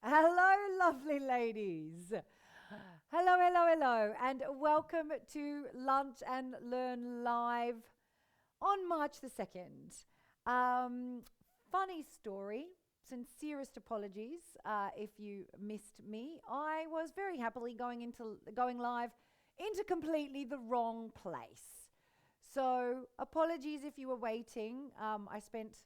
Hello, lovely ladies. Hello, hello, hello, and welcome to Lunch and Learn Live on March the 2nd. Funny story, sincerest apologies if you missed me. I was very happily going live into completely the wrong place. So apologies if you were waiting. I spent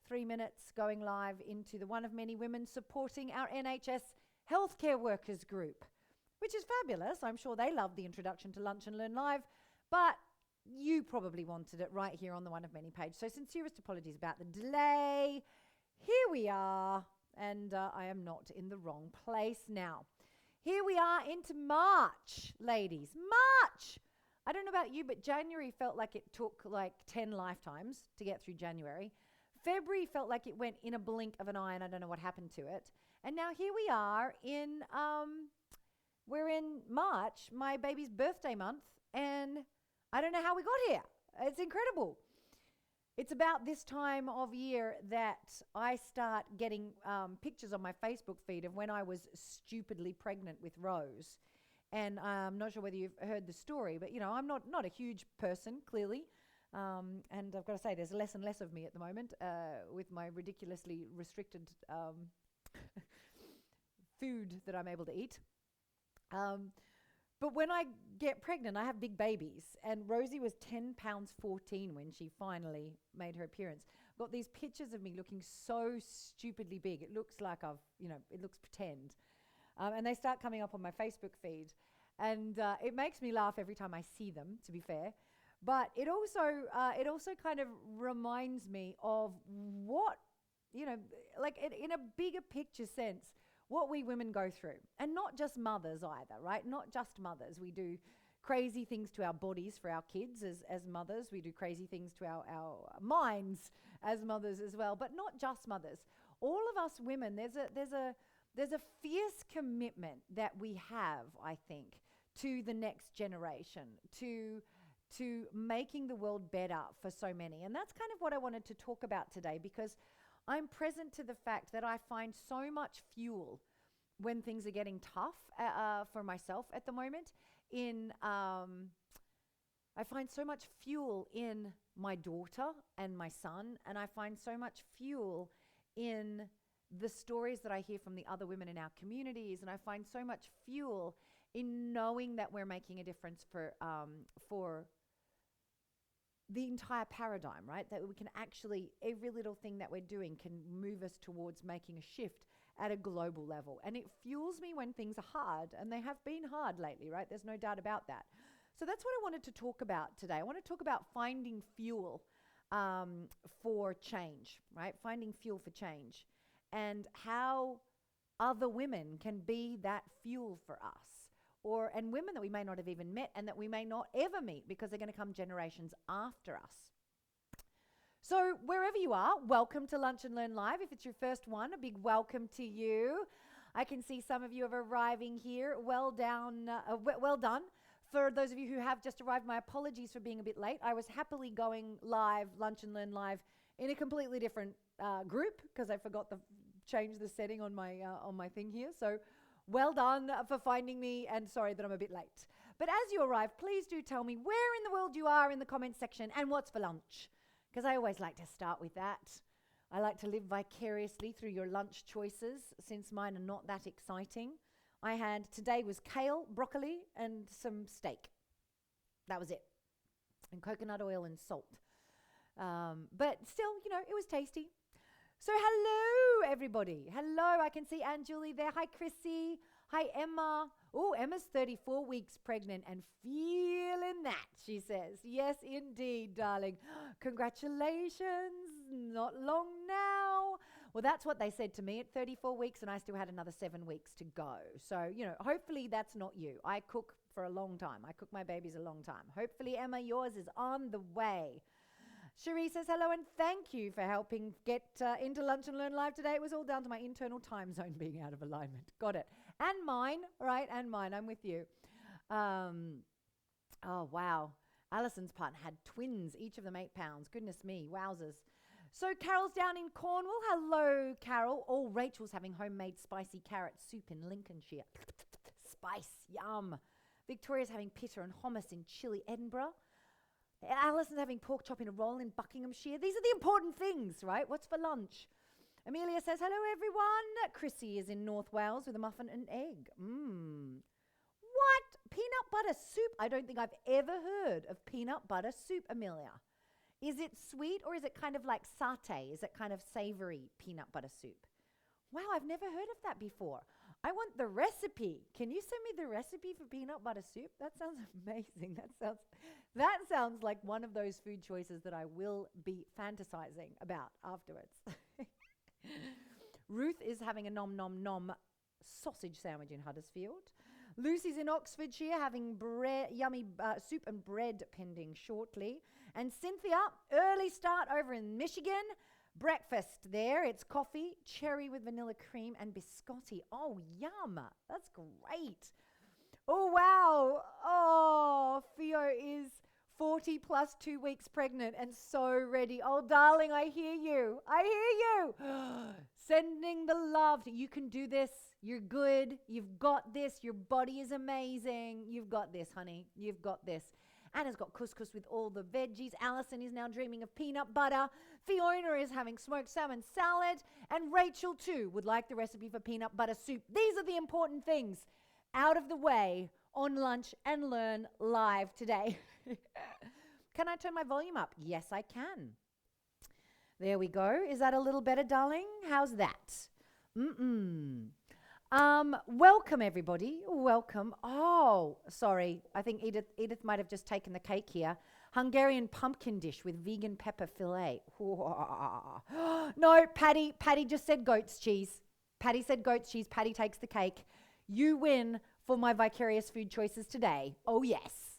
3 minutes going live into the one of many women supporting our NHS healthcare workers group, which is fabulous. I'm sure they loved the introduction to Lunch and Learn Live, but you probably wanted it right here on the one of many page. So sincerest apologies about the delay. Here we are, and I am not in the wrong place now. Here we are into March, ladies. March! I don't know about you, but January felt like it took like 10 lifetimes to get through January. February felt like it went in a blink of an eye, and I don't know what happened to it. And now here we are we're in March, my baby's birthday month, and I don't know how we got here. It's incredible. It's about this time of year that I start getting pictures on my Facebook feed of when I was stupidly pregnant with Rose. And I'm not sure whether you've heard the story, but, you know, I'm not a huge person, clearly. And I've got to say, there's less and less of me at the moment with my ridiculously restricted food that I'm able to eat. But when I get pregnant, I have big babies. And Rosie was 10 pounds 14 when she finally made her appearance. I've got these pictures of me looking so stupidly big. It looks like it looks pretend. And they start coming up on my Facebook feed. And it makes me laugh every time I see them, to be fair. But it also kind of reminds me of what, like in a bigger picture sense, what we women go through. And not just mothers either, right? Not just mothers. We do crazy things to our bodies for our kids as mothers. We do crazy things to our minds as mothers as well. But not just mothers. All of us women, there's a fierce commitment that we have, I think, to the next generation, to making the world better for so many. And that's kind of what I wanted to talk about today, because I'm present to the fact that I find so much fuel when things are getting tough for myself at the moment. I find so much fuel in my daughter and my son, and I find so much fuel in the stories that I hear from the other women in our communities, and I find so much fuel in knowing that we're making a difference for the entire paradigm, right? That we can actually, every little thing that we're doing can move us towards making a shift at a global level. And it fuels me when things are hard, and they have been hard lately, right? There's no doubt about that. So that's what I wanted to talk about today. I want to talk about finding fuel for change, right? Finding fuel for change, and how other women can be that fuel for us. And women that we may not have even met and that we may not ever meet because they're going to come generations after us. So wherever you are, welcome to Lunch and Learn Live. If it's your first one, a big welcome to you. I can see some of you are arriving here. Well done. For those of you who have just arrived, my apologies for being a bit late. I was happily going live, Lunch and Learn Live, in a completely different group because I forgot to change the setting on my thing here. So well done for finding me, and sorry that I'm a bit late. But as you arrive, please do tell me where in the world you are in the comments section and what's for lunch, because I always like to start with that. I like to live vicariously through your lunch choices, since mine are not that exciting. Today was kale, broccoli, and some steak. That was it. And coconut oil and salt. But still, it was tasty. So hello, everybody. Hello, I can see Angelou there. Hi, Chrissy. Hi, Emma. Oh, Emma's 34 weeks pregnant and feeling that, she says. Yes, indeed, darling. Congratulations. Not long now. Well, that's what they said to me at 34 weeks, and I still had another 7 weeks to go. So, hopefully that's not you. I cook for a long time. I cook my babies a long time. Hopefully, Emma, yours is on the way. Cherie says hello and thank you for helping get into Lunch and Learn Live today. It was all down to my internal time zone being out of alignment. Got it. And mine, right? And mine. I'm with you. Oh, wow. Alison's partner had twins, each of them 8 pounds. Goodness me. Wowzers. So Carol's down in Cornwall. Hello, Carol. Oh, Rachel's having homemade spicy carrot soup in Lincolnshire. Spice, yum. Victoria's having pitta and hummus in chilly Edinburgh. Alison's having pork chop in a roll in Buckinghamshire. These are the important things, right? What's for lunch? Amelia says, hello, everyone. Chrissy is in North Wales with a muffin and egg. What? Peanut butter soup? I don't think I've ever heard of peanut butter soup, Amelia. Is it sweet or is it kind of like satay? Is it kind of savory peanut butter soup? Wow, I've never heard of that before. I want the recipe. Can you send me the recipe for peanut butter soup? That sounds amazing. That sounds like one of those food choices that I will be fantasizing about afterwards. Ruth is having a nom nom nom sausage sandwich in Huddersfield. Lucy's in Oxfordshire having yummy soup and bread pending shortly. And Cynthia, early start over in Michigan. Breakfast there. It's coffee, cherry with vanilla cream, and biscotti. Oh, yum. That's great. Oh, wow. Oh, Theo is 40 plus 2 weeks pregnant and so ready. Oh, darling, I hear you. I hear you. Sending the love. You can do this. You're good. You've got this. Your body is amazing. You've got this, honey. You've got this. Anna's got couscous with all the veggies. Alison is now dreaming of peanut butter. Fiona is having smoked salmon salad. And Rachel, too, would like the recipe for peanut butter soup. These are the important things out of the way on Lunch and Learn Live today. Can I turn my volume up? Yes, I can. There we go. Is that a little better, darling? How's that? Welcome, everybody. Welcome. Oh, sorry. I think Edith might have just taken the cake here. Hungarian pumpkin dish with vegan pepper fillet. No, Patty just said goat's cheese. Patty said goat's cheese. Patty takes the cake. You win for my vicarious food choices today. Oh, yes.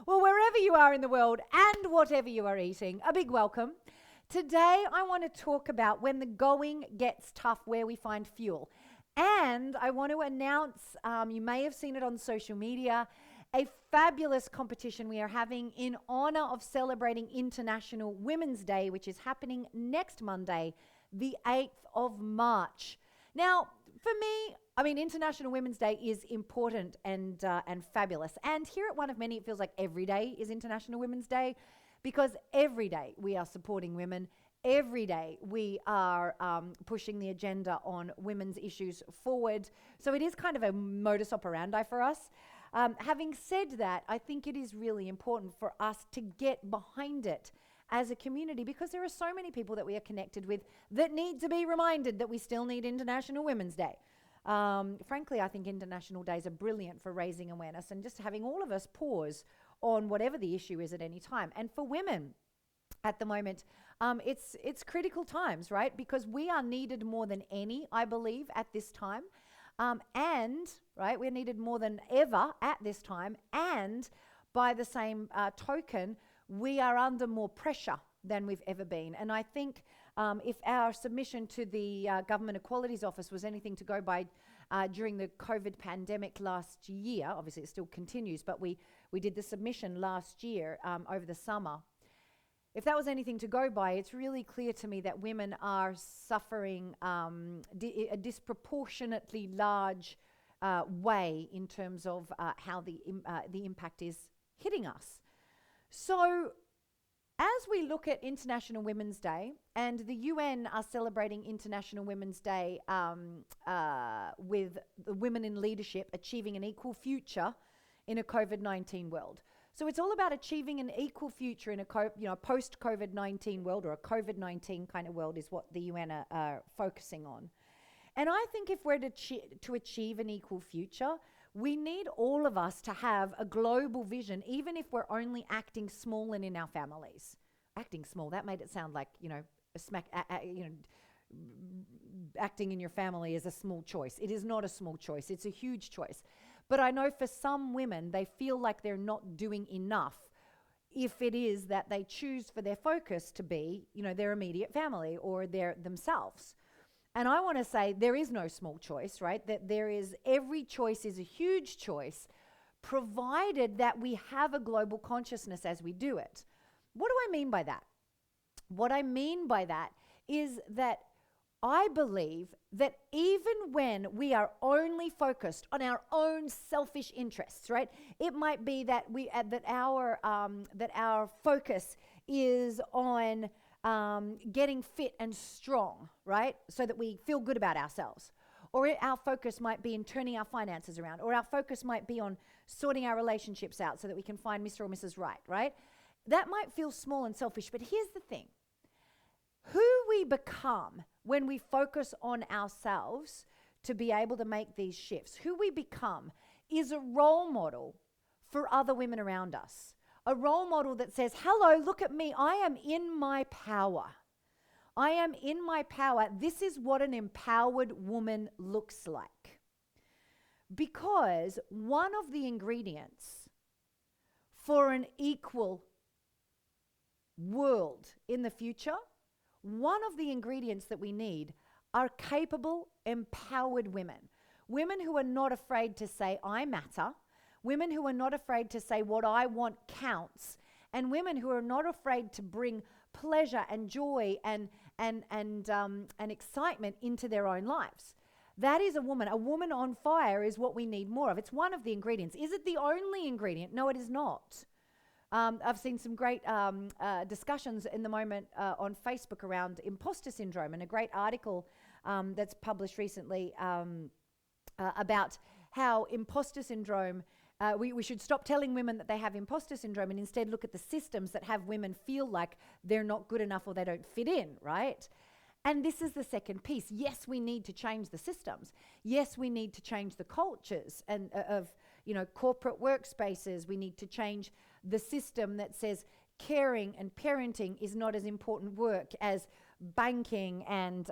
Well, wherever you are in the world and whatever you are eating, a big welcome. Today, I want to talk about when the going gets tough, where we find fuel. And I want to announce, you may have seen it on social media, a fabulous competition we are having in honor of celebrating International Women's Day, which is happening next Monday, the 8th of March. Now, for me, I mean, International Women's Day is important and fabulous. And here at One of Many, it feels like every day is International Women's Day, because every day we are supporting women. Every day we are pushing the agenda on women's issues forward. So it is kind of a modus operandi for us. Having said that, I think it is really important for us to get behind it as a community, because there are so many people that we are connected with that need to be reminded that we still need International Women's Day. Frankly, I think International Days are brilliant for raising awareness and just having all of us pause on whatever the issue is at any time. And for women at the moment, it's critical times, right? Because we are needed more than any, I believe, at this time. And, right, we're needed more than ever at this time. And by the same token, we are under more pressure than we've ever been. And I think if our submission to the Government Equalities Office was anything to go by during the COVID pandemic last year, obviously it still continues, but we did the submission last year over the summer. If that was anything to go by, it's really clear to me that women are suffering a disproportionately large way in terms of how the impact is hitting us. So as we look at International Women's Day, and the UN are celebrating International Women's Day with the women in leadership achieving an equal future in a COVID-19 world. So it's all about achieving an equal future in a post-COVID-19 world, or a COVID-19 kind of world is what the UN are focusing on. And I think if we're to achieve an equal future, we need all of us to have a global vision, even if we're only acting small and in our families. Acting small, that made it sound like, acting in your family is a small choice. It is not a small choice. It's a huge choice. But I know for some women, they feel like they're not doing enough if it is that they choose for their focus to be, their immediate family or themselves. And I want to say there is no small choice, right? That every choice is a huge choice, provided that we have a global consciousness as we do it. What do I mean by that? What I mean by that is that I believe that even when we are only focused on our own selfish interests, right? It might be that our focus is on getting fit and strong, right? So that we feel good about ourselves. Or our focus might be in turning our finances around. Or our focus might be on sorting our relationships out so that we can find Mr. or Mrs. Right, right? That might feel small and selfish, but here's the thing. Who we become when we focus on ourselves to be able to make these shifts, who we become is a role model for other women around us. A role model that says, hello, look at me, I am in my power. I am in my power. This is what an empowered woman looks like. Because one of the ingredients for an equal world in the future, one of the ingredients that we need are capable, empowered women. Women who are not afraid to say, I matter. Women who are not afraid to say what I want counts. And women who are not afraid to bring pleasure and joy and excitement into their own lives. That is a woman. A woman on fire is what we need more of. It's one of the ingredients. Is it the only ingredient? No, it is not. I've seen some great discussions in the moment on Facebook around imposter syndrome, and a great article that's published recently about how imposter syndrome, we should stop telling women that they have imposter syndrome and instead look at the systems that have women feel like they're not good enough or they don't fit in, right? And this is the second piece. Yes, we need to change the systems. Yes, we need to change the cultures and of corporate workspaces. We need to change the system that says caring and parenting is not as important work as banking and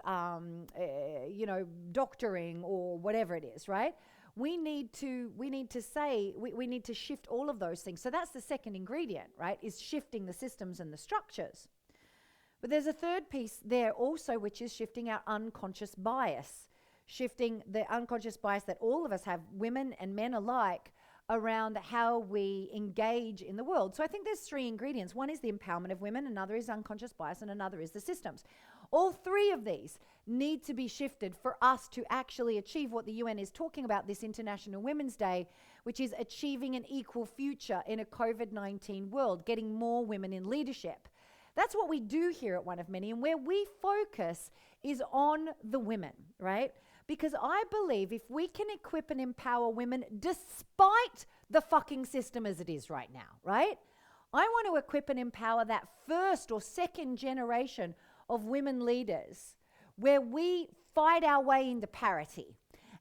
doctoring or whatever it is, right? We need to shift all of those things. So that's the second ingredient, right? Is shifting the systems and the structures. But there's a third piece there also, which is shifting our unconscious bias, shifting the unconscious bias that all of us have, women and men alike, around how we engage in the world. So I think there's three ingredients. One is the empowerment of women, another is unconscious bias, and another is the systems. All three of these need to be shifted for us to actually achieve what the UN is talking about this International Women's Day, which is achieving an equal future in a COVID-19 world, getting more women in leadership. That's what we do here at One of Many, and where we focus is on the women, right? Because I believe if we can equip and empower women despite the fucking system as it is right now, right? I want to equip and empower that first or second generation of women leaders where we fight our way into parity.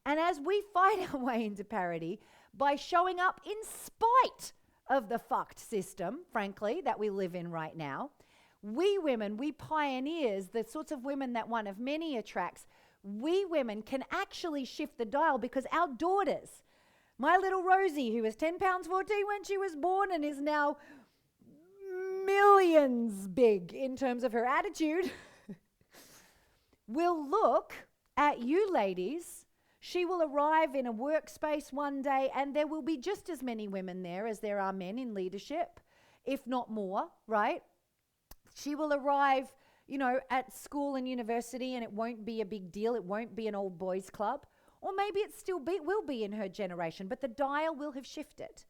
And as we fight our way into parity by showing up in spite of the fucked system, frankly, that we live in right now, we women, we pioneers, the sorts of women that One of Many attracts, we women can actually shift the dial because our daughters, my little Rosie, who was 10 pounds 14 when she was born and is now millions big in terms of her attitude, will look at you ladies. She will arrive in a workspace one day and there will be just as many women there as there are men in leadership, if not more, right? She will arrive, at school and university and it won't be a big deal. It won't be an old boys club. Or maybe it still will be in her generation, but the dial will have shifted.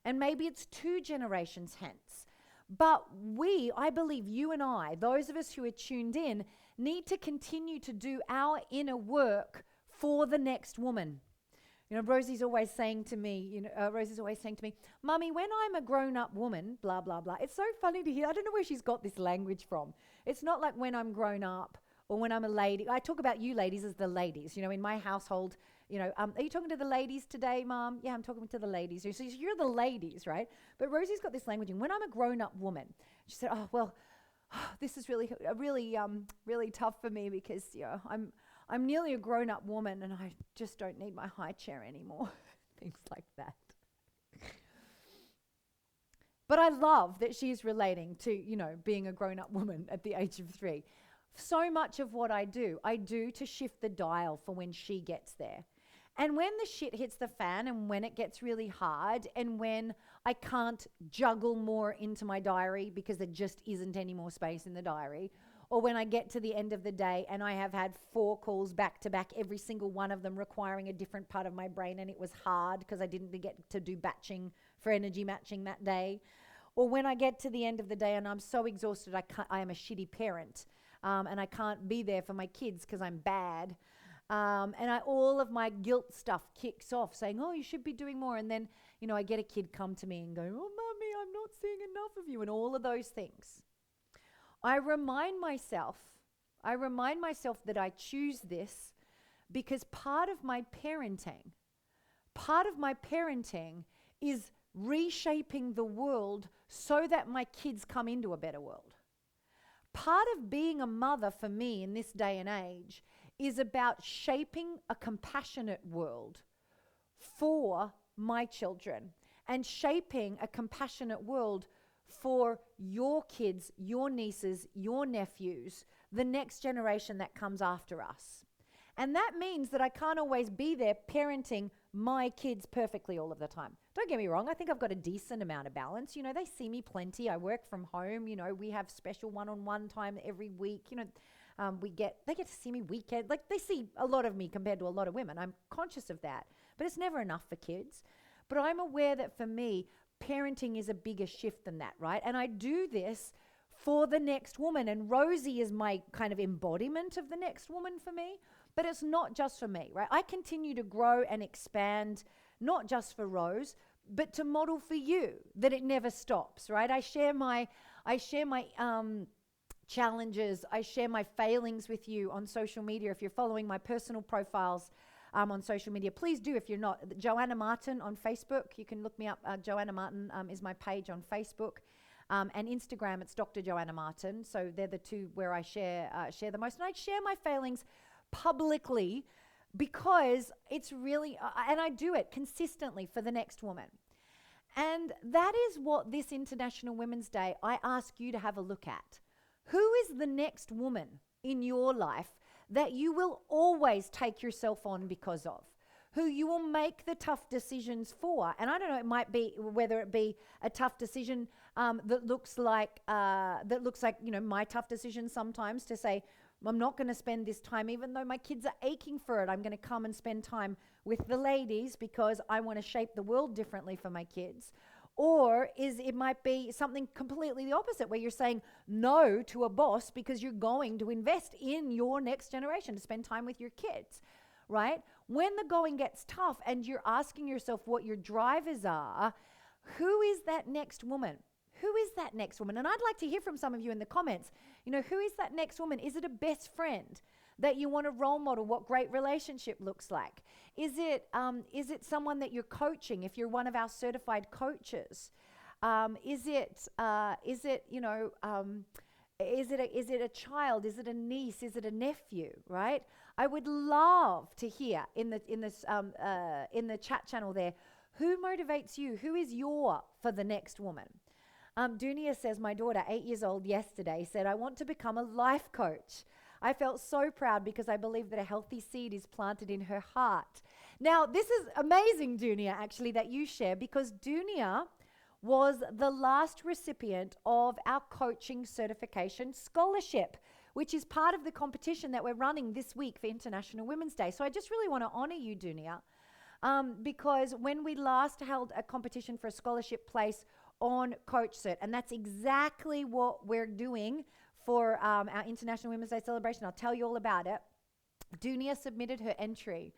And maybe it's 2 generations hence. But I believe you and I, those of us who are tuned in, need to continue to do our inner work for the next woman. Rosie's always saying to me, Mummy, when I'm a grown-up woman, blah, blah, blah. It's so funny to hear. I don't know where she's got this language from. It's not like when I'm grown up or when I'm a lady. I talk about you ladies as the ladies. In my household, are you talking to the ladies today, Mom? Yeah, I'm talking to the ladies. So you're the ladies, right? But Rosie's got this language. And when I'm a grown-up woman, she said, this is really tough for me because, I'm nearly a grown-up woman and I just don't need my high chair anymore. Things like that. But I love that she's relating to, being a grown-up woman at the age of 3. So much of what I do to shift the dial for when she gets there. And when the shit hits the fan and when it gets really hard and when I can't juggle more into my diary because there just isn't any more space in the diary, or when I get to the end of the day and I have had 4 calls back to back, every single one of them requiring a different part of my brain, and it was hard because I didn't get to do batching for energy matching that day, or when I get to the end of the day and I'm so exhausted I am a shitty parent, and I can't be there for my kids because I'm bad, and all of my guilt stuff kicks off saying, oh, you should be doing more. And then, I get a kid come to me and go, oh, Mummy, I'm not seeing enough of you, and all of those things. I remind myself that I choose this because part of my parenting is reshaping the world so that my kids come into a better world. Part of being a mother for me in this day and age is about shaping a compassionate world for my children and shaping a compassionate world for your kids, your nieces, your nephews, the next generation that comes after us. And that means that I can't always be there parenting my kids perfectly all of the time. Don't get me wrong, I think I've got a decent amount of balance. They see me plenty. I work from home. We have special one-on-one time every week. They get to see me weekend. Like, they see a lot of me compared to a lot of women. I'm conscious of that. But it's never enough for kids. But I'm aware that for me, parenting is a bigger shift than that, right? And I do this for the next woman. And Rosie is my kind of embodiment of the next woman for me. But it's not just for me, right? I continue to grow and expand, not just for Rose, but to model for you that it never stops, right? I share my challenges. I share my failings with you on social media. If you're following my personal profiles on social media, please do. If you're not, Joanna Martin on Facebook, you can look me up. Joanna Martin is my page on Facebook. And Instagram, it's Dr. Joanna Martin. So they're the two where I share the most. And I share my failings publicly because it's really, and I do it consistently for the next woman. And that is what this International Women's Day, I ask you to have a look at. Who is the next woman in your life that you will always take yourself on because of? Who you will make the tough decisions for? And I don't know, it might be, whether it be a tough decision that looks like my tough decision sometimes to say, I'm not going to spend this time, even though my kids are aching for it. I'm going to come and spend time with the ladies because I want to shape the world differently for my kids. Or it might be something completely the opposite, where you're saying no to a boss because you're going to invest in your next generation to spend time with your kids, right? When the going gets tough and you're asking yourself what your drivers are, who is that next woman? Who is that next woman? And I'd like to hear from some of you in the comments. Who is that next woman? Is it a best friend that you want to role model what great relationship looks like? Is it someone that you're coaching if you're one of our certified coaches? Is it a child? Is it a niece? Is it a nephew? Right? I would love to hear in the chat channel there, who motivates you? Who is your for the next woman? Dunia says, my daughter, 8 years old yesterday, said, I want to become a life coach. I felt so proud because I believe that a healthy seed is planted in her heart. Now, this is amazing, Dunia, actually, that you share, because Dunia was the last recipient of our coaching certification scholarship, which is part of the competition that we're running this week for International Women's Day. So I just really want to honor you, Dunia, because when we last held a competition for a scholarship place on Coach Cert, and that's exactly what we're doing for our International Women's Day celebration. I'll tell you all about it. Dunia submitted her entry,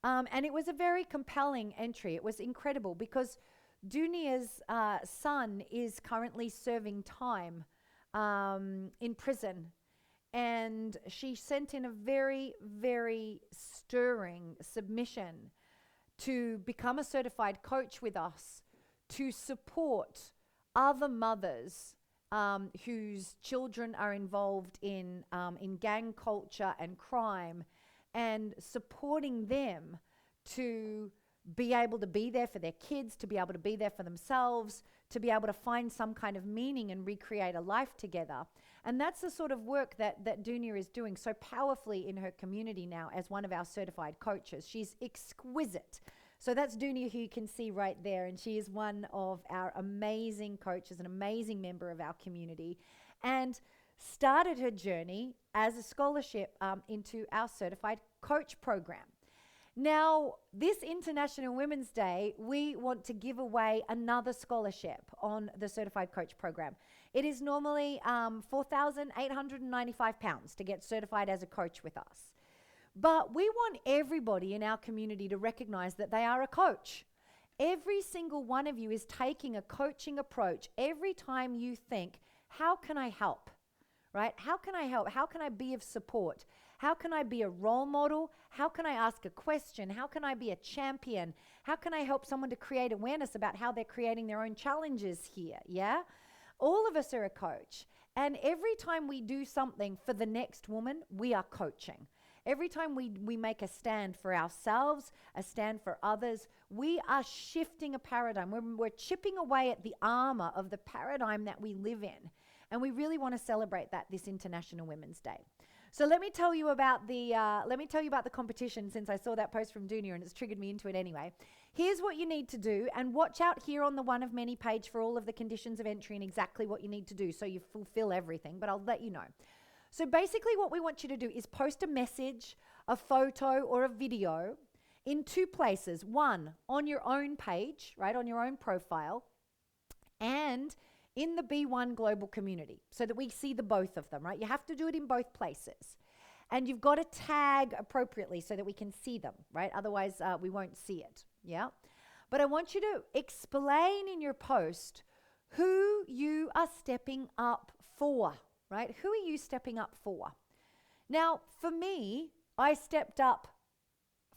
and it was a very compelling entry. It was incredible because Dunia's son is currently serving time in prison, and she sent in a very, very stirring submission to become a certified coach with us, to support other mothers whose children are involved in gang culture and crime, and supporting them to be able to be there for their kids, to be able to be there for themselves, to be able to find some kind of meaning and recreate a life together. And that's the sort of work that Dunia is doing so powerfully in her community now as one of our certified coaches. She's exquisite. So that's Dunia, who you can see right there. And she is one of our amazing coaches, an amazing member of our community, and started her journey as a scholarship into our certified coach program. Now, this International Women's Day, we want to give away another scholarship on the Certified Coach Program. It is normally £4,895 to get certified as a coach with us. But we want everybody in our community to recognize that they are a coach. Every single one of you is taking a coaching approach every time you think, how can I help? Right? How can I help? How can I be of support? How can I be a role model? How can I ask a question? How can I be a champion? How can I help someone to create awareness about how they're creating their own challenges here? Yeah? All of us are a coach. And every time we do something for the next woman, we are coaching. Every time we make a stand for ourselves, a stand for others, we are shifting a paradigm. We're chipping away at the armor of the paradigm that we live in. And we really want to celebrate that this International Women's Day. So let me tell you about the competition, since I saw that post from Dunia and it's triggered me into it anyway. Here's what you need to do, and watch out here on the One of Many page for all of the conditions of entry and exactly what you need to do so you fulfill everything, but I'll let you know. So basically what we want you to do is post a message, a photo, or a video in two places. One, on your own page, right, on your own profile, and in the B1 global community, so that we see the both of them, right? You have to do it in both places. And you've got to tag appropriately so that we can see them, right? Otherwise, we won't see it, yeah? But I want you to explain in your post who you are stepping up for, right? Who are you stepping up for? Now, for me, I stepped up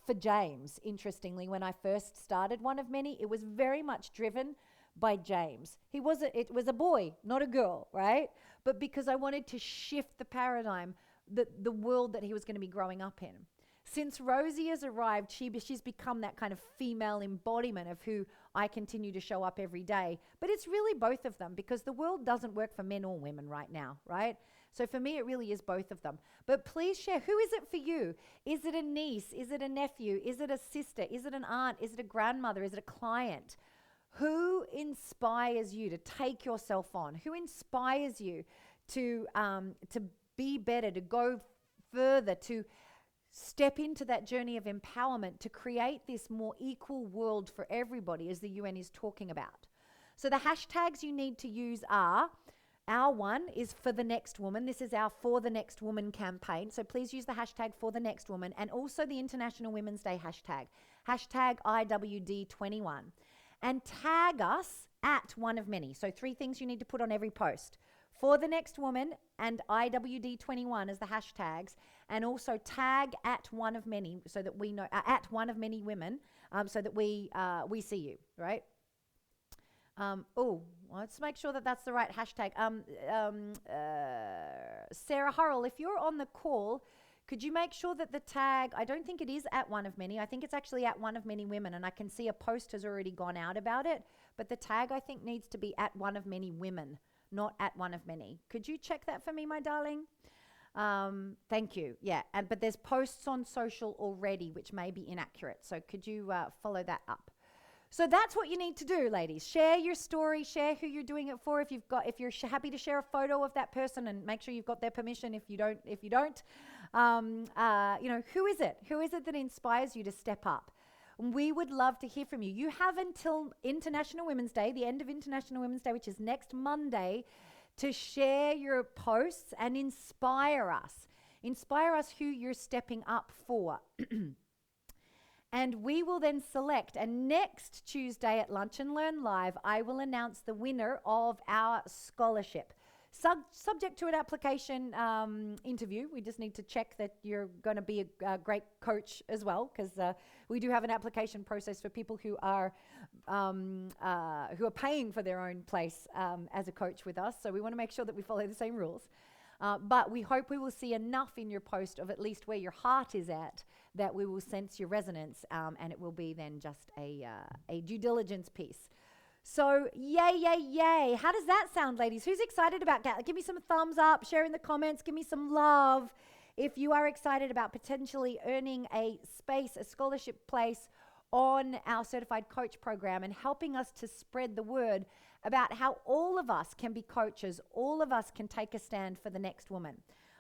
for James, interestingly, when I first started One of Many. It was very much driven by James. It was a boy, not a girl, right? But because I wanted to shift the paradigm, the world that he was going to be growing up in. Since Rosie has arrived, she's become that kind of female embodiment of who I continue to show up every day. But it's really both of them, because the world doesn't work for men or women right now, right? So for me, it really is both of them. But please share, who is it for you? Is it a niece? Is it a nephew? Is it a sister? Is it an aunt? Is it a grandmother? Is it a client? Who inspires you to take yourself on? Who inspires you to be better, to go further, to step into that journey of empowerment, to create this more equal world for everybody, as the UN is talking about? So the hashtags you need to use are, our one is for the next woman. This is our For the Next Woman campaign. So please use the hashtag For the Next Woman, and also the International Women's Day hashtag IWD21. And tag us at One of Many. So 3 things you need to put on every post. For the Next Woman and IWD21 as the hashtags, and also tag at One of Many, so that we know, at One of Many Women, so that we see you, right? Let's make sure that that's the right hashtag. Sarah Hurrell, if you're on the call, could you make sure that the tag, I don't think it is at One of Many. I think it's actually at One of Many Women, and I can see a post has already gone out about it. But the tag, I think, needs to be at One of Many Women, not at One of Many. Could you check that for me, my darling? Thank you. Yeah, but there's posts on social already, which may be inaccurate. So could you follow that up? So that's what you need to do, ladies. Share your story, share who you're doing it for. If you're happy to share a photo of that person, and make sure you've got their permission. If you don't, who is it? Who is it that inspires you to step up? We would love to hear from you. You have until International Women's Day, the end of International Women's Day, which is next Monday, to share your posts and inspire us. Inspire us who you're stepping up for. And we will then select, and next Tuesday at Lunch and Learn Live, I will announce the winner of our scholarship. Subject to an application interview. We just need to check that you're going to be a great coach as well, because we do have an application process for people who are paying for their own place as a coach with us. So we want to make sure that we follow the same rules. But we hope we will see enough in your post of at least where your heart is at that we will sense your resonance, and it will be then just a due diligence piece. So yay, yay, yay. How does that sound, ladies? Who's excited about that? Give me some thumbs up, share in the comments, give me some love. If you are excited about potentially earning a space, a scholarship place on our certified coach program and helping us to spread the word about how all of us can be coaches, all of us can take a stand for the next woman.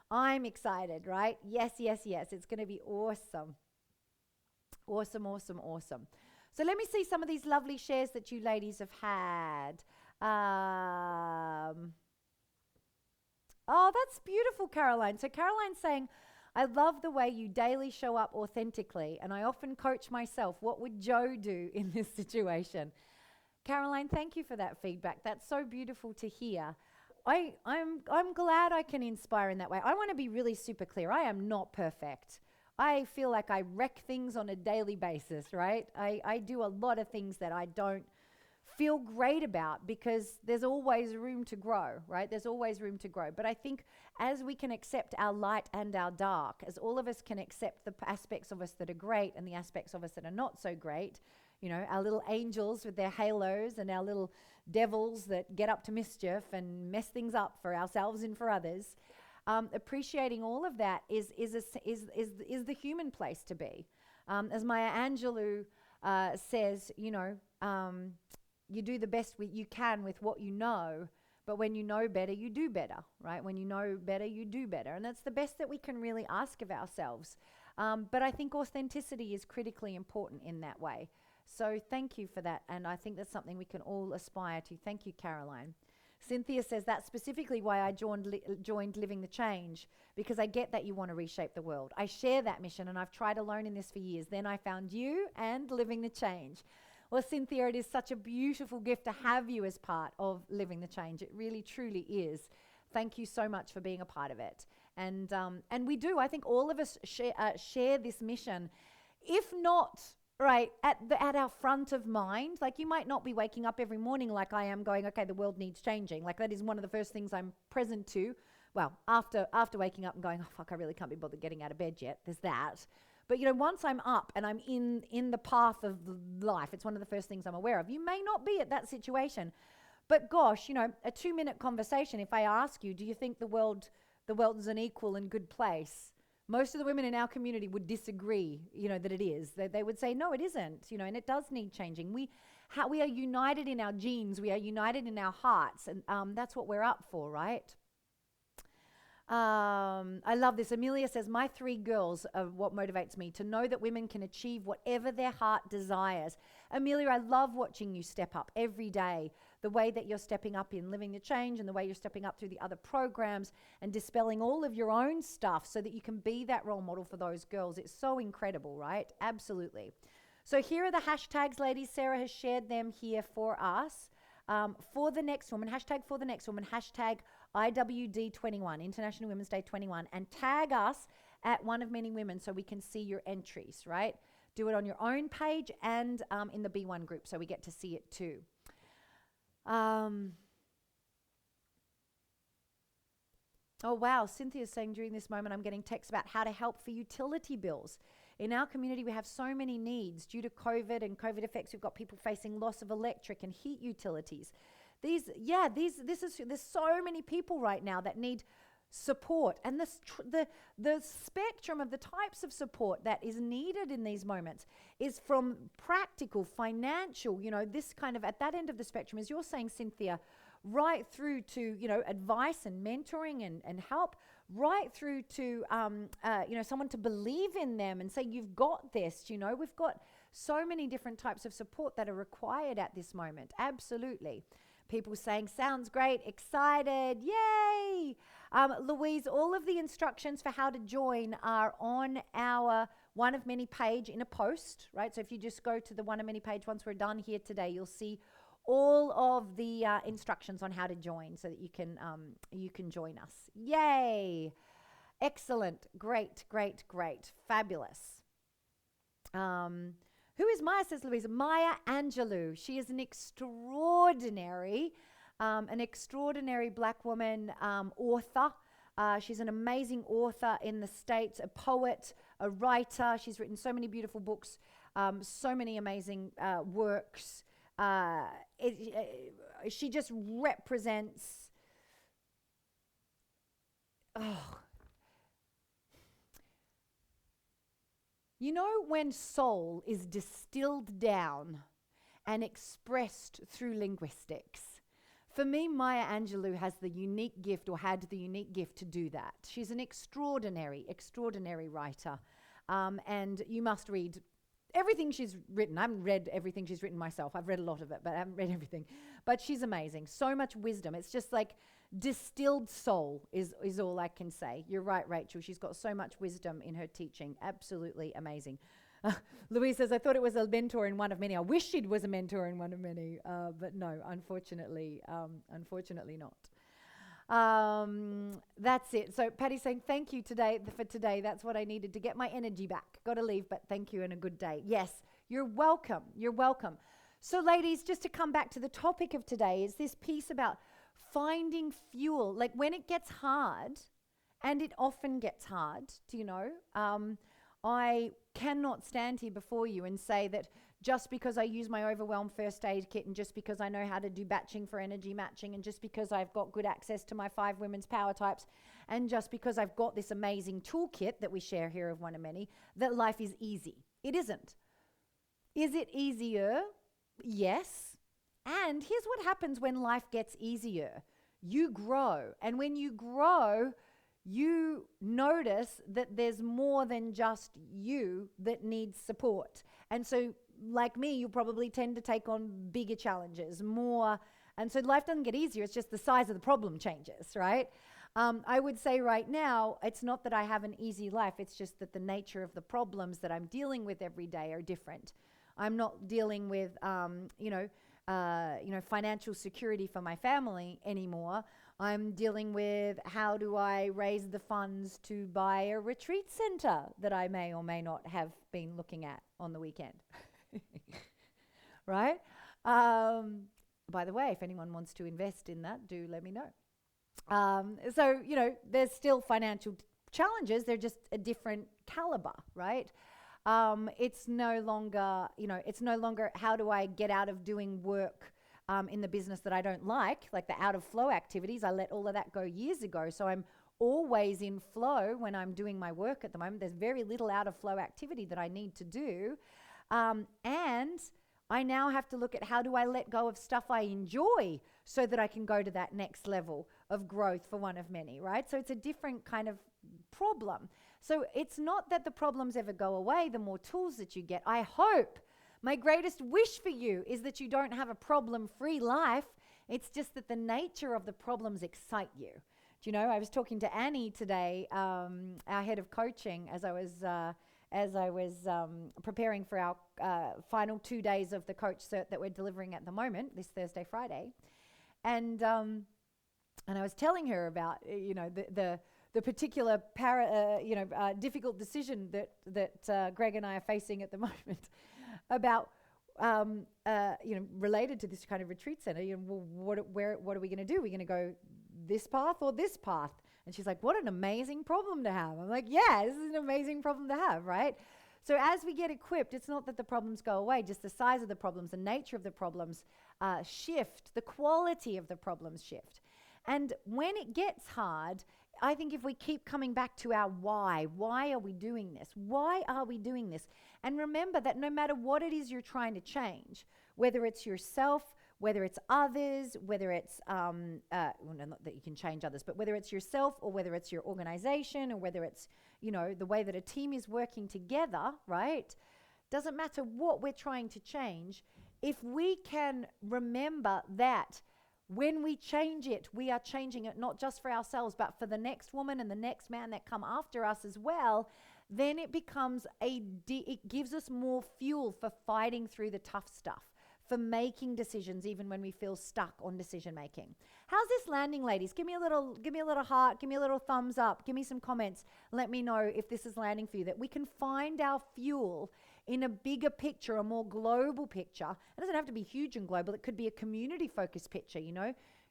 I'm excited, right? Yes, yes, yes. It's going to be awesome. Awesome, awesome, awesome. So let me see some of these lovely shares that you ladies have had. Oh, that's beautiful, Caroline. So Caroline's saying, I love the way you daily show up authentically, and I often coach myself. What would Joe do in this situation? Caroline, thank you for that feedback. That's so beautiful to hear. I'm glad I can inspire in that way. I want to be really super clear. I am not perfect. I feel like I wreck things on a daily basis, right? I do a lot of things that I don't feel great about because there's always room to grow, right? There's always room to grow. But I think as we can accept our light and our dark, as all of us can accept the aspects of us that are great and the aspects of us that are not so great, you know, our little angels with their halos and our little devils that get up to mischief and mess things up for ourselves and for others, appreciating all of that is the human place to be. As Maya Angelou says, you know, you do the best you can with what you know, but when you know better, you do better, right? When you know better, you do better. And that's the best that we can really ask of ourselves. But I think authenticity is critically important in that way. So thank you for that. And I think that's something we can all aspire to. Thank you, Caroline. Cynthia says that's specifically why I joined Living the Change, because I get that you want to reshape the world. I share that mission and I've tried alone in this for years. Then I found you and Living the Change. Well, Cynthia, it is such a beautiful gift to have you as part of Living the Change. It really, truly is. Thank you so much for being a part of it. And we do. I think all of us share this mission. If not, right, at our front of mind, like you might not be waking up every morning like I am going, okay, the world needs changing. Like that is one of the first things I'm present to. Well, after waking up and going, oh, fuck, I really can't be bothered getting out of bed yet. There's that. But, you know, once I'm up and I'm in the path of life, it's one of the first things I'm aware of. You may not be at that situation. But gosh, you know, a 2-minute conversation, if I ask you, do you think the world is an equal and good place? Most of the women in our community would disagree, you know, that it is. They would say, no, it isn't, you know, and it does need changing. We are united in our genes. We are united in our hearts. And that's what we're up for, right? I love this. Amelia says, my 3 girls are what motivates me, to know that women can achieve whatever their heart desires. Amelia, I love watching you step up every day, the way that you're stepping up in Living the Change and the way you're stepping up through the other programs and dispelling all of your own stuff so that you can be that role model for those girls. It's so incredible, right? Absolutely. So here are the hashtags, ladies. Sarah has shared them here for us. For the next woman, hashtag for the next woman, hashtag IWD21, International Women's Day 21, and tag us at One of Many Women so we can see your entries, right? Do it on your own page and in the B1 group so we get to see it too. Oh, wow. Cynthia's saying during this moment, I'm getting texts about how to help for utility bills. In our community, we have so many needs. Due to COVID and COVID effects, we've got people facing loss of electric and heat utilities. There's so many people right now that need support. And the spectrum of the types of support that is needed in these moments is from practical, financial, you know, this kind of at that end of the spectrum, as you're saying, Cynthia, right through to, you know, advice and mentoring and help, right through to, you know, someone to believe in them and say, you've got this, you know. We've got so many different types of support that are required at this moment. Absolutely. People saying, sounds great, excited, yay! Louise, all of the instructions for how to join are on our One of Many page in a post, right? So if you just go to the One of Many page, once we're done here today, you'll see all of the instructions on how to join so that you can join us. Yay! Excellent. Great, great, great. Fabulous. Who is Maya, says Louise? Maya Angelou. She is an extraordinary Black woman author. She's an amazing author in the States, a poet, a writer. She's written so many beautiful books, so many amazing works. She just represents, you know, when soul is distilled down and expressed through linguistics. For me, Maya Angelou has the unique gift, or had the unique gift, to do that. She's an extraordinary, extraordinary writer. And you must read everything she's written. I haven't read everything she's written myself. I've read a lot of it, but I haven't read everything. But she's amazing. So much wisdom. It's just like distilled soul is all I can say. You're right, Rachel. She's got so much wisdom in her teaching. Absolutely amazing. Louise says, I thought it was a mentor in one of many. I wish she was a mentor in one of many, but no, unfortunately not. That's it. So Patty's saying, thank you for today. That's what I needed to get my energy back. Got to leave, but thank you and a good day. Yes, you're welcome. You're welcome. So ladies, just to come back to the topic of today, is this piece about finding fuel. Like when it gets hard, and it often gets hard, do you know? I cannot stand here before you and say that just because I use my overwhelmed first aid kit, and just because I know how to do batching for energy matching, and just because I've got good access to my 5 women's power types, and just because I've got this amazing toolkit that we share here of One of Many, that life is easy. It isn't. Is it easier? Yes. And here's what happens when life gets easier. You grow. And when you grow, you notice that there's more than just you that needs support. And so, like me, you probably tend to take on bigger challenges, more. And so life doesn't get easier. It's just the size of the problem changes, right? I would say right now, it's not that I have an easy life. It's just that the nature of the problems that I'm dealing with every day are different. I'm not dealing with, financial security for my family anymore. I'm dealing with how do I raise the funds to buy a retreat center that I may or may not have been looking at on the weekend. Right? By the way, if anyone wants to invest in that, do let me know. So, there's still financial challenges. They're just a different caliber, right? It's no longer how do I get out of doing work in the business that I don't like the out of flow activities. I let all of that go years ago. So I'm always in flow when I'm doing my work at the moment. There's very little out of flow activity that I need to do. And I now have to look at how do I let go of stuff I enjoy so that I can go to that next level of growth for One of Many, right? So it's a different kind of problem. So it's not that the problems ever go away, the more tools that you get. I hope, my greatest wish for you is that you don't have a problem-free life. It's just that the nature of the problems excite you. Do you know, I was talking to Annie today, our head of coaching, as I was preparing for our final 2 days of the coach cert that we're delivering at the moment, this Thursday, Friday. And I was telling her about, the particular difficult decision that Greg and I are facing at the moment about, related to this kind of retreat center. What are we going to do? Are we going to go this path or this path? And she's like, what an amazing problem to have. I'm like, yeah, this is an amazing problem to have, right? So as we get equipped, it's not that the problems go away, just the size of the problems, the nature of the problems shift, the quality of the problems shift. And when it gets hard, I think if we keep coming back to our why are we doing this? Why are we doing this? And remember that no matter what it is you're trying to change, whether it's yourself, whether it's others, whether it's, not that you can change others, but whether it's yourself or whether it's your organization or whether it's, the way that a team is working together, right? Doesn't matter what we're trying to change. If we can remember that when we change it, we are changing it not just for ourselves, but for the next woman and the next man that come after us as well, then it becomes it gives us more fuel for fighting through the tough stuff, for making decisions even when we feel stuck on decision making. How's this landing, ladies? Give me a little heart, give me a little thumbs up, give me some comments. Let me know if this is landing for you, that we can find our fuel in a bigger picture, a more global picture. It doesn't have to be huge and global. It could be a community-focused picture,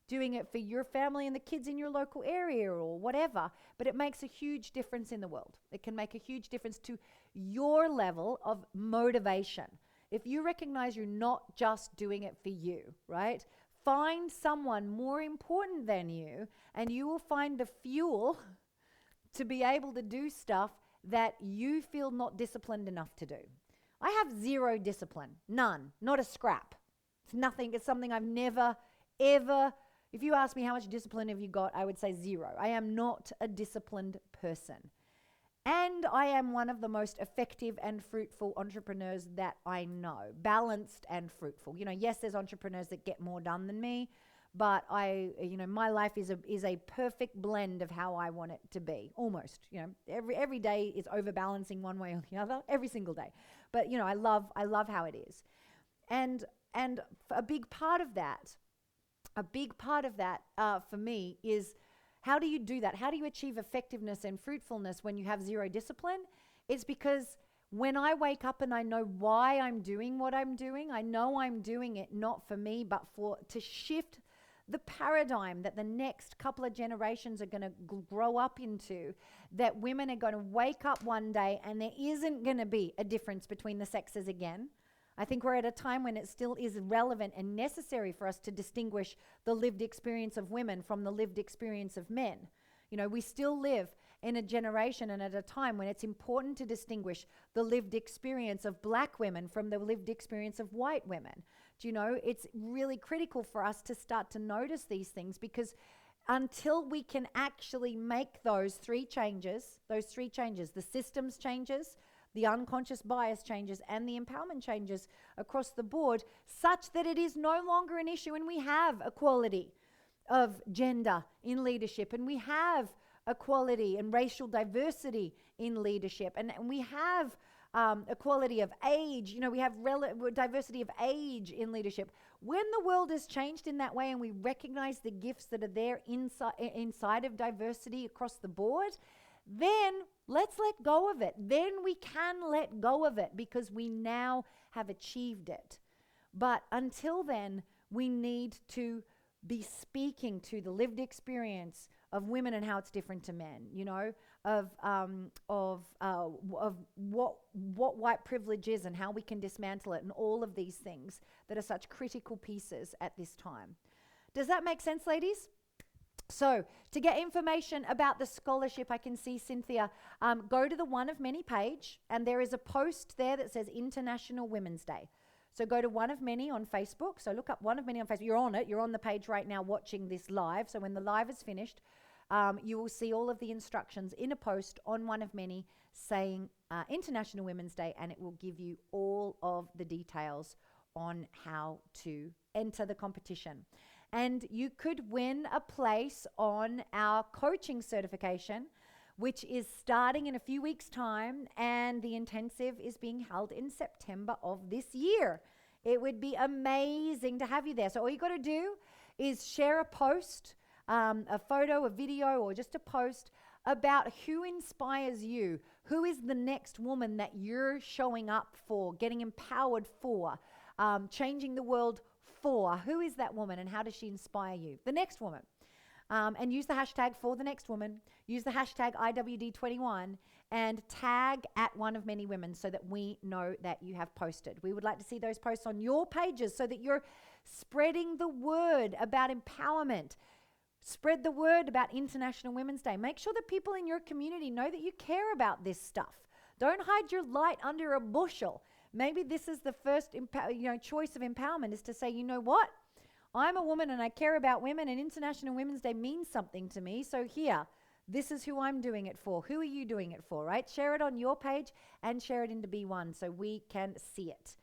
doing it for your family and the kids in your local area or whatever, but it makes a huge difference in the world. It can make a huge difference to your level of motivation. If you recognize you're not just doing it for you, right? Find someone more important than you, and you will find the fuel to be able to do stuff that you feel not disciplined enough to do. I have zero discipline, none, not a scrap. It's nothing, it's something I've never, ever, if you ask me how much discipline have you got, I would say zero. I am not a disciplined person. And I am one of the most effective and fruitful entrepreneurs that I know, balanced and fruitful. You know, yes, there's entrepreneurs that get more done than me, but my life is a perfect blend of how I want it to be, almost. You know, every day is overbalancing one way or the other, every single day. But you know, I love how it is, and a big part of that for me is, how do you do that? How do you achieve effectiveness and fruitfulness when you have zero discipline? It's because when I wake up and I know why I'm doing what I'm doing, I know I'm doing it not for me, but to shift the paradigm that the next couple of generations are going to grow up into, that women are going to wake up one day and there isn't going to be a difference between the sexes again. I think we're at a time when it still is relevant and necessary for us to distinguish the lived experience of women from the lived experience of men. You know, we still live in a generation and at a time when it's important to distinguish the lived experience of black women from the lived experience of white women. Do you know, it's really critical for us to start to notice these things, because until we can actually make those three changes, the systems changes, the unconscious bias changes, and the empowerment changes across the board, such that it is no longer an issue, and we have equality of gender in leadership, and we have equality and racial diversity in leadership, and we have equality of age. You know, we have diversity of age in leadership. When the world has changed in that way, and we recognize the gifts that are there inside of diversity across the board, then let's let go of it. Then we can let go of it, because we now have achieved it. But until then, we need to be speaking to the lived experience of women and how it's different to men, you know, of what white privilege is and how we can dismantle it, and all of these things that are such critical pieces at this time. Does that make sense, ladies? So to get information about the scholarship, I can see Cynthia, go to the One of Many page, and there is a post there that says International Women's Day. So go to One of Many on Facebook. So look up One of Many on Facebook. You're on it. You're on the page right now watching this live. So when the live is finished, you will see all of the instructions in a post on One of Many saying International Women's Day, and it will give you all of the details on how to enter the competition. And you could win a place on our coaching certification, which is starting in a few weeks' time, and the intensive is being held in September of this year. It would be amazing to have you there. So all you got to do is share a post, a photo, a video, or just a post about who inspires you. Who is the next woman that you're showing up for, getting empowered for, changing the world for? Who is that woman, and how does she inspire you? The next woman. And use the hashtag for the next woman. Use the hashtag IWD21 and tag at One of Many Women so that we know that you have posted. We would like to see those posts on your pages so that you're spreading the word about empowerment. Spread the word about International Women's Day. Make sure that people in your community know that you care about this stuff. Don't hide your light under a bushel. Maybe this is the first choice of empowerment, is to say, you know what? I'm a woman and I care about women, and International Women's Day means something to me. So here, this is who I'm doing it for. Who are you doing it for, right? Share it on your page and share it into B1 so we can see it.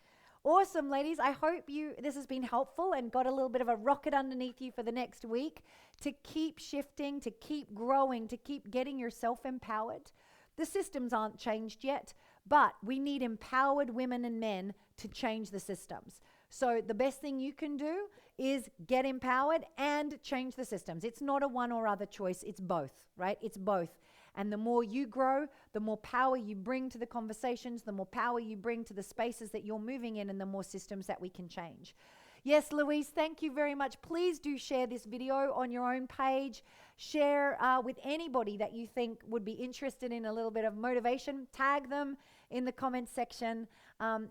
Awesome, ladies. I hope this has been helpful and got a little bit of a rocket underneath you for the next week to keep shifting, to keep growing, to keep getting yourself empowered. The systems aren't changed yet, but we need empowered women and men to change the systems. So the best thing you can do is get empowered and change the systems. It's not a one or other choice. It's both, right? It's both. And the more you grow, the more power you bring to the conversations, the more power you bring to the spaces that you're moving in, and the more systems that we can change. Yes, Louise, thank you very much. Please do share this video on your own page. Share with anybody that you think would be interested in a little bit of motivation. Tag them in the comments section.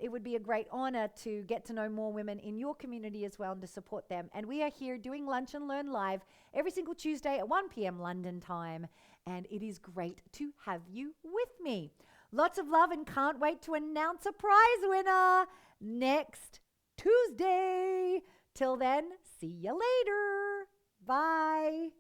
It would be a great honor to get to know more women in your community as well and to support them. And we are here doing Lunch and Learn Live every single Tuesday at 1 p.m. London time. And it is great to have you with me. Lots of love and can't wait to announce a prize winner next Tuesday. Till then, see you later. Bye.